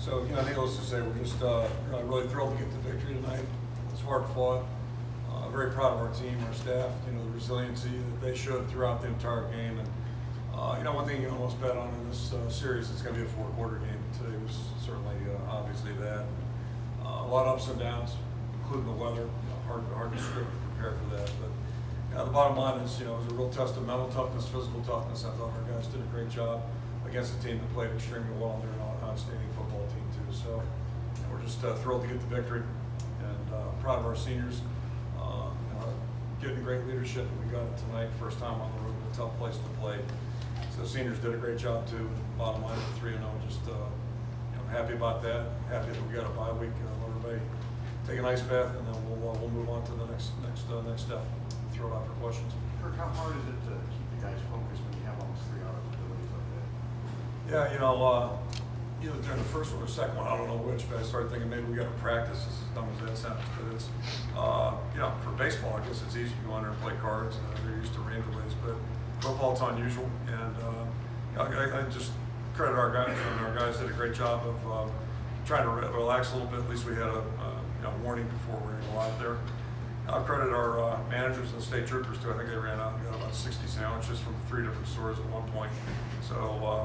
So, needless to say, we're just really thrilled to get the victory tonight. It's hard fought. Very proud of our team, our staff, the resiliency that they showed throughout the entire game. And, one thing you can almost bet on in this series, it's going to be a four-quarter game. Today was certainly, obviously, that. A lot of ups and downs, including the weather. Hard to script and prepare for that. But the bottom line is, it was a real test of mental toughness, physical toughness. I thought our guys did a great job against a team that played extremely well, and they're an outstanding football team too. So we're just thrilled to get the victory, and proud of our seniors. Getting great leadership, and we got it tonight. First time on the road, a tough place to play. So the seniors did a great job too. Bottom line, we're 3-0. Just happy about that. Happy that we got a bye week. Let everybody take a nice bath, and then we'll move on to the next step. Throw it out for questions. Kirk, how hard is it to keep the guys focused when you have almost 3 hours of abilities like that? Yeah, either during the first one or second one, I don't know which, but I started thinking maybe we got to practice, as dumb as that sounds. But it's, for baseball, I guess it's easy. You go in there and play cards, and they're used to rain delays. But football, it's unusual, and I just credit our guys, and our guys did a great job of trying to relax a little bit. At least we had a warning before we were going to go out there. I'll credit our managers and state troopers too. I think they ran out and got about 60 sandwiches from 3 different stores at one point. So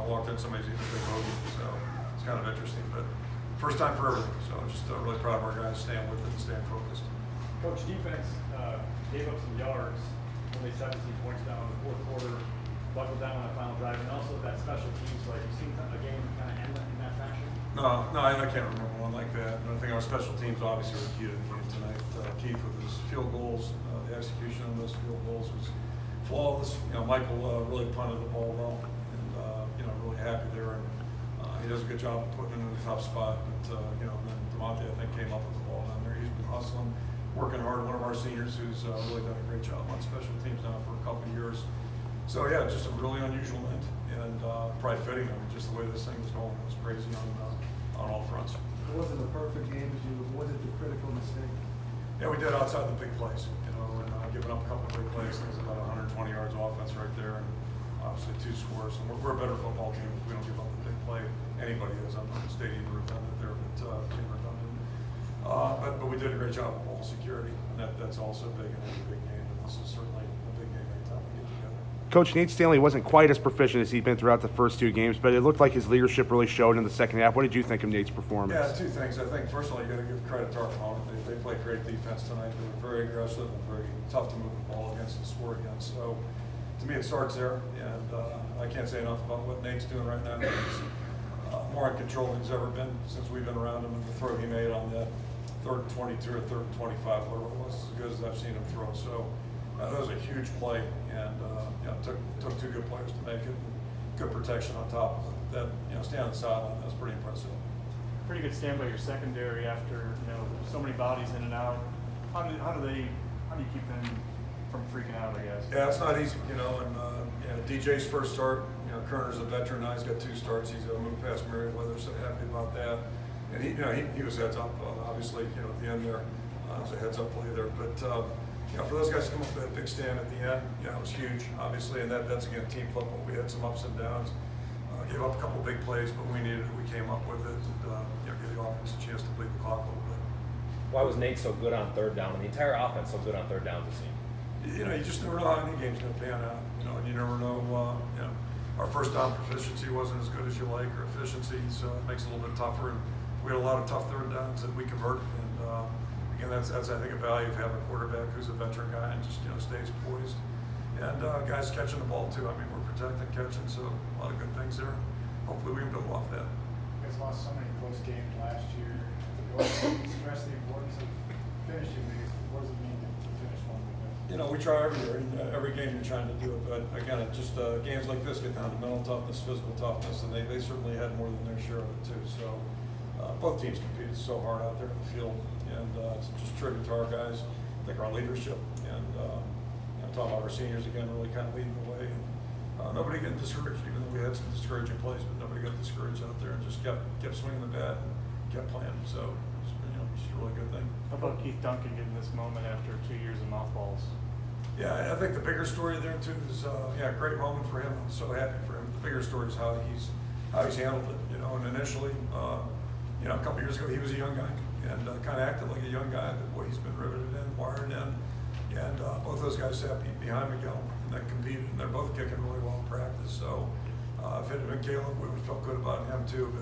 walked in, somebody's eating a big hoagie. So it's kind of interesting, but first time for everything. So just really proud of our guys staying with it and staying focused. Coach, defense gave up some yards, only 17 points down in the fourth quarter, buckled down on that final drive, and also that special teams. Like, you've seen a game kind of end in that fashion? No, I can't remember one like that. And I think our special teams obviously were key to the game tonight. Keith with his field goals, the execution of those field goals was flawless. Michael really punted the ball well, and really happy there. And he does a good job of putting it in a tough spot. But and then DeMonte, I think, came up with the ball down there. He's been hustling, working hard. One of our seniors who's really done a great job on special teams now for a couple of years. So yeah, just a really unusual end, and probably fitting. Just the way this thing was going, it was crazy on all fronts. It wasn't a perfect game, as you avoided the critical mistake. Yeah, we did outside the big plays, and giving up a couple of big plays. It was about 120 yards offense right there, and obviously 2 scores. And we're a better football team if we don't give up the big play. Anybody is. I'm not stating redundant there, but being redundant. But we did a great job of ball security, and that's also big in any big game. And this is certainly a big game anytime we get together. Coach, Nate Stanley wasn't quite as proficient as he'd been throughout the first 2 games, but it looked like his leadership really showed in the second half. What did you think of Nate's performance? Yeah, 2 things. I think, first of all, you got to give credit to our opponent. They played great defense tonight. They were very aggressive and very tough to move the ball against and score against. So, to me, it starts there. And I can't say enough about what Nate's doing right now. He's more in control than he's ever been since we've been around him. And the throw he made on that 3rd and 22 or 3rd and 25, whatever it was, as good as I've seen him throw. So, that was a huge play, and took 2 good players to make it. Good protection on top of it. That staying on the sideline, that was pretty impressive. Pretty good stand by your secondary after so many bodies in and out. How do you keep them from freaking out? I guess. Yeah, it's not easy, and DJ's first start. Kerner's a veteran now. He's got 2 starts. He's moved past Merriweather, so happy about that. And he was heads up. Obviously, at the end there, it was a heads up play there, but. For those guys to come up with that big stand at the end, it was huge, obviously, and that's again team football. We had some ups and downs, gave up a couple big plays, but we needed it. We came up with it, and give the offense a chance to bleed the clock a little bit. Why was Nate so good on 3rd down, and the entire offense so good on 3rd down this season? You just never know how any game's going to pan out. And you never know. Our first down proficiency wasn't as good as you like, or efficiency, so it makes it a little bit tougher. And we had a lot of tough 3rd downs that we converted. And again, that's I think a value of having a quarterback who's a veteran guy and just stays poised. And guys catching the ball too. We're protecting, catching, so a lot of good things there. Hopefully we can build off that. You guys lost so many close games last year. You stress the importance of finishing these. What does it mean to finish one like this? We try every year. Every game you're trying to do it, but again, it just games like this get down to mental toughness, physical toughness, and they certainly had more than their share of it too. So both teams competed so hard out there in the field, and it's just a tribute to our guys. I think our leadership, and talking about our seniors again, really kind of leading the way. And nobody getting discouraged, even though we had some discouraging plays, but nobody got discouraged out there and just kept swinging the bat and kept playing. So it's just a really good thing. How about Keith Duncan getting this moment after 2 years of mothballs? Yeah, I think the bigger story there too is a great moment for him. I'm so happy for him. The bigger story is how he's handled it. And initially, a couple years ago he was a young guy and kind of acted like a young guy, but boy, he's been riveted in, wired in. And both those guys sat behind Miguel and they competed, and they're both kicking really well in practice. So if it had been Caleb, we would have felt good about him too.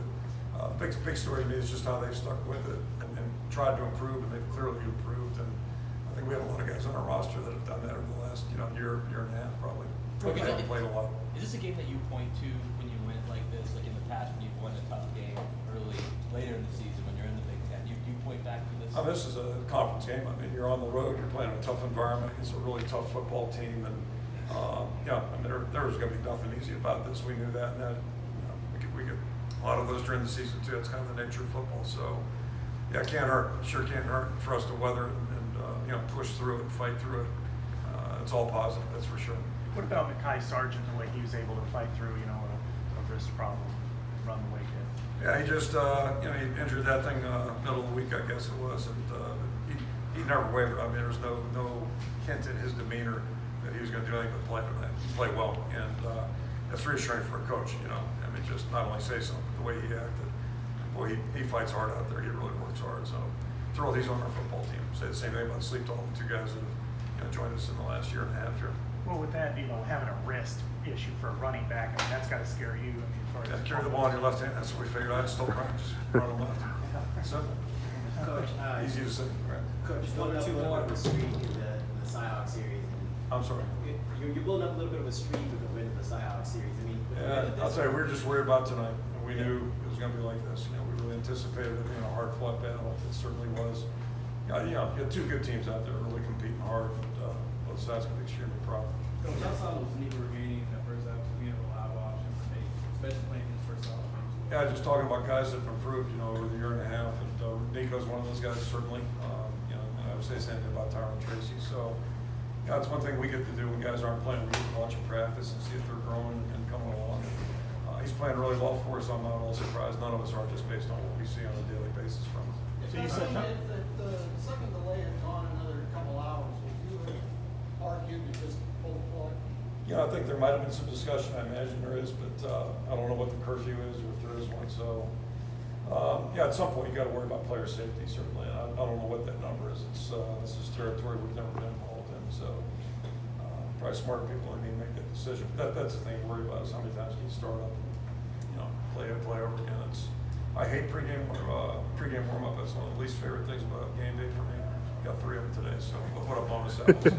But the big story to me is just how they've stuck with it and tried to improve, and they've clearly improved. And I think we have a lot of guys on our roster that have done that over the last year and a half probably. They haven't played a lot. Is this a game that you point to when you win it like this, like in the past when you've won a tough game later in the season when you're in the Big Ten? You point back to this? This is a conference game. I mean, you're on the road, you're playing in a tough environment. It's a really tough football team, and there was going to be nothing easy about this. We knew that, and that we get a lot of those during the season too. It's kind of the nature of football. So, yeah, it can't hurt. It sure can't hurt for us to weather it and push through it and fight through it. It's all positive, that's for sure. What about Mekhi Sargent, the way he was able to fight through, a wrist problem, run the way he did? Yeah, he just, he injured that thing middle of the week, I guess it was, and he never wavered. I mean, there was no hint in his demeanor that he was going to do anything but play tonight. Play well, and that's reassuring for a coach. I mean, just not only say something, but the way he acted. Boy, he fights hard out there. He really works hard. So thrilled he's on our football team. Say the same thing about Sleep Talk, the two guys that have joined us in the last year and a half here. Well, with that, having a wrist issue for a running back, I mean, that's got to scare you. As far as Carry the ball in your left hand. That's what we figured out. Still practice. Run on left. Simple. Coach, Easy to say, right? Coach, just building up a little bit of a streak in the Cyhawk series. I'm sorry. You're building up a little bit of a streak with the win of the Cyhawk series. I mean, Yeah, I'll tell you, we were just worried about tonight, and we knew it was going to be like this. We really anticipated it being a hard-fought battle. It certainly was. You had two good teams out there really competing hard, and both sides can be extremely proud. Coach, outside of Nico remaining in that first half, we have a lot of options for me, especially playing in his first half. Yeah, just talking about guys that have improved, over the year and a half, and Nico's one of those guys, certainly. And I would say the same thing about Tyron Tracy. So, it's one thing we get to do when guys aren't playing. We get to watch them practice and see if they're growing and coming along. He's playing really well for us. I'm not all surprised. None of us are, just based on what we see on a daily basis from him. If the second delay had gone another couple hours, would you have argued to just pull the plug? I think there might have been some discussion. I imagine there is, but I don't know what the curfew is or if there is one. So, at some point you got to worry about player safety, certainly. And I don't know what that number is. This is territory we've never been involved in. So, probably smarter people than me make that decision. That's the thing to worry about is how many times can you start up and play over again. I hate pregame warm up. That's one of the least favorite things about game day for me. Got 3 of them today, so what a bonus that was.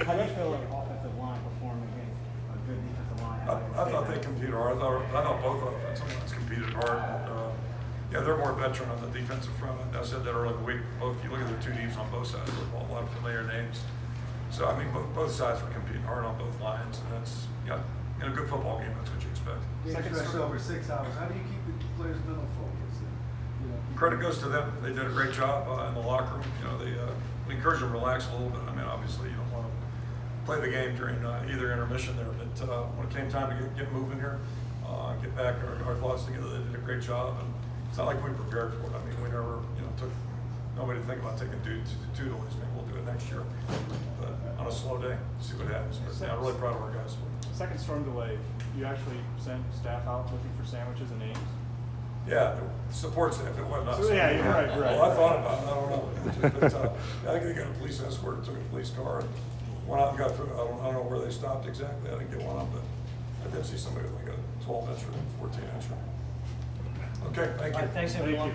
How do you feel like offensive line performed against a good defensive line? I thought they competed hard. I thought both offensive lines competed hard. And, they're more veteran on the defensive front. I said that earlier in the week. You look at the two teams on both sides of the ball, a lot of familiar names. So, I mean, both sides were competing hard on both lines, and that's, in a good football game, that's what you expect. Game stretched over 6 hours. How do you keep the players' mental focus? Credit goes to them. They did a great job in the locker room. We encourage them to relax a little bit. I mean, obviously, you don't want to play the game during either intermission there, but when it came time to get moving here, get back our thoughts together, they did a great job. And it's not like we prepared for it. I mean, we never, took nobody to think about taking two delays. Maybe we'll do it next year, but on a slow day, see what happens. But I'm really proud of our guys. Second storm delay, you actually sent staff out looking for sandwiches and names? Yeah, the support staff, it wasn't us. So, yeah, you're right. Well, I thought about it, I don't know. But, I think they got a police escort, took a police car, and went out and got through. I don't know where they stopped exactly. I didn't get one on, but I did see somebody with like a 12-inch or 14-inch. Okay, thank you. All right, thanks, everyone.